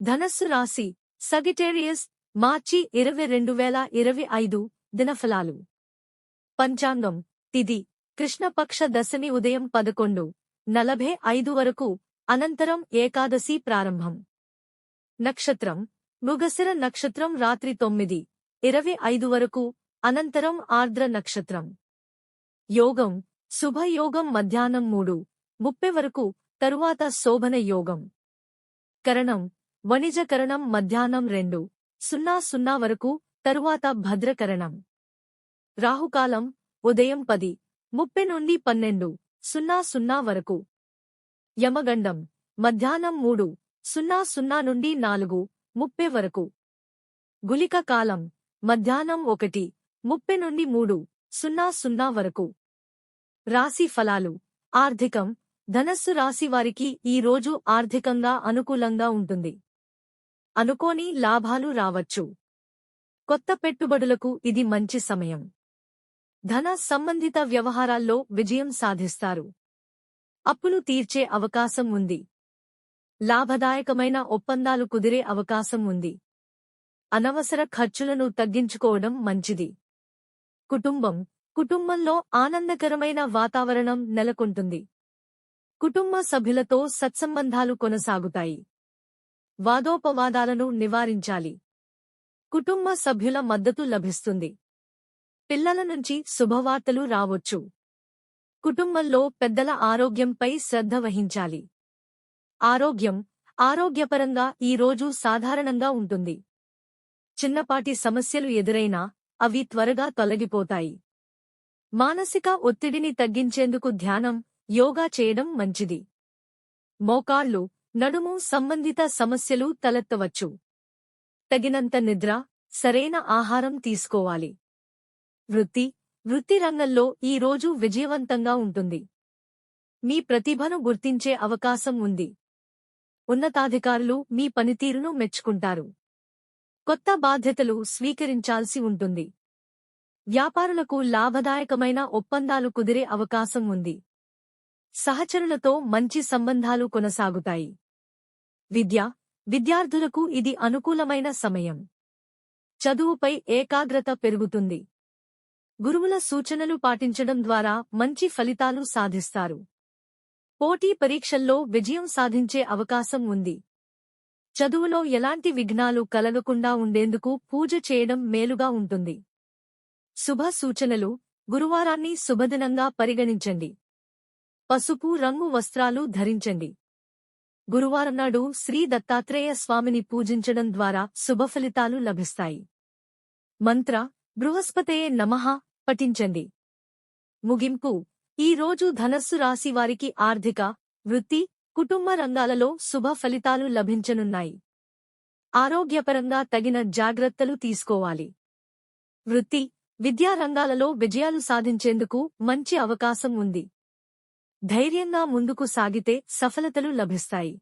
ధనస్సు రాశి సగిటేరియస్ మార్చి 2025 దినఫలాలు. పంచాంగం తిథి కృష్ణపక్ష దశమి ఉదయం 11:45 వరకు, అనంతరం ఏకాదశి ప్రారంభం. నక్షత్రం మృగశిర నక్షత్రం రాత్రి 9:25 వరకు, అనంతరం ఆర్ద్ర నక్షత్రం. యోగం శుభయోగం మధ్యాహ్నం 3:30 వరకు, తరువాత శోభన యోగం. కరణం వణిజకరణం మధ్యాహ్నం 2:00 వరకు, తరువాత భద్రకరణం. రాహుకాలం ఉదయం 10:30 నుండి 12:00 వరకు. యమగండం మధ్యాహ్నం 3:00 నుండి 4:30 వరకు. గుళిక కాలం మధ్యాహ్నం 1:30 నుండి 3:00 వరకు. రాశి ఫలాలు. ఆర్థికం ధనస్సు రాశివారికి ఈ రోజు ఆర్థికంగా అనుకూలంగా ఉంటుంది. అనుకోని లాభాలు రావచ్చు. కొత్త పెట్టుబడులకు ఇది మంచి సమయం. ధన సంబంధిత వ్యవహారాల్లో విజయం సాధిస్తారు. అప్పులు తీర్చే అవకాశం ఉంది. లాభదాయకమైన ఒప్పందాలు కుదిరే అవకాశం ఉంది. అనవసర ఖర్చులను తగ్గించుకోవడం మంచిది. కుటుంబంలో ఆనందకరమైన వాతావరణం నెలకొంటుంది. కుటుంబ సభ్యులతో సత్సంబంధాలు కొనసాగుతాయి. వాదోపవాదాలను నివారించాలి. కుటుంబ సభ్యుల మద్దతు లభిస్తుంది. పిల్లల నుంచి శుభవార్తలు రావొచ్చు. కుటుంబంలో పెద్దల ఆరోగ్యంపై శ్రద్ధ వహించాలి. ఆరోగ్యపరంగా ఈ రోజు సాధారణంగా ఉంటుంది. చిన్నపాటి సమస్యలు ఎదురైనా అవి త్వరగా తొలగిపోతాయి. మానసిక ఒత్తిడిని తగ్గించేందుకు ధ్యానం, యోగా చేయడం మంచిది. మోకాళ్లు, నడుము సంబంధిత సమస్యలు తలెత్తవచ్చు. తగినంత నిద్ర, సరైన ఆహారం తీసుకోవాలి. వృత్తి రంగంలో ఈ రోజు విజయవంతంగా ఉంటుంది. మీ ప్రతిభను గుర్తించే అవకాశం ఉంది. ఉన్నతాధికారులు మీ పనితీరును మెచ్చుకుంటారు. కొత్త బాధ్యతలు స్వీకరించాల్సి ఉంటుంది. వ్యాపారులకు లాభదాయకమైన ఒప్పందాలు కుదిరే అవకాశం ఉంది. సహచరులతో మంచి సంబంధాలు కొనసాగుతాయి. విద్యార్థులకు ఇది అనుకూలమైన సమయం. చదువుపై ఏకాగ్రత పెరుగుతుంది. గురువుల సూచనలు పాటించడం ద్వారా మంచి ఫలితాలు సాధిస్తారు. పోటీ పరీక్షల్లో విజయం సాధించే అవకాశం ఉంది. చదువులో ఎలాంటి విఘ్నాలు కలగకుండా ఉండేందుకు పూజ చేయడం మేలుగా ఉంటుంది. శుభ సూచనలు. గురువారాన్ని శుభదినంగా పరిగణించండి. పసుపు రంగు వస్త్రాలు ధరించండి. గురువారం నాడు శ్రీ దత్తాత్రేయ స్వామిని పూజించడం ద్వారా శుభఫలితాలు లభిస్తాయి. మంత్ర బృహస్పతయే నమః పఠించండి. ముగింపు. ఈ రోజు ధనస్సు రాశి వారికి ఆర్థిక, వృత్తి, కుటుంబ రంగాలలో శుభ ఫలితాలు లభించనున్నాయి. ఆరోగ్యపరంగా తగిన జాగ్రత్తలు తీసుకోవాలి. విద్యా రంగాలలో విజయాలు సాధించేందుకు మంచి అవకాశం ఉంది. ధైర్యంగా ముందుకు సాగితే సఫలతలు లభిస్తాయి.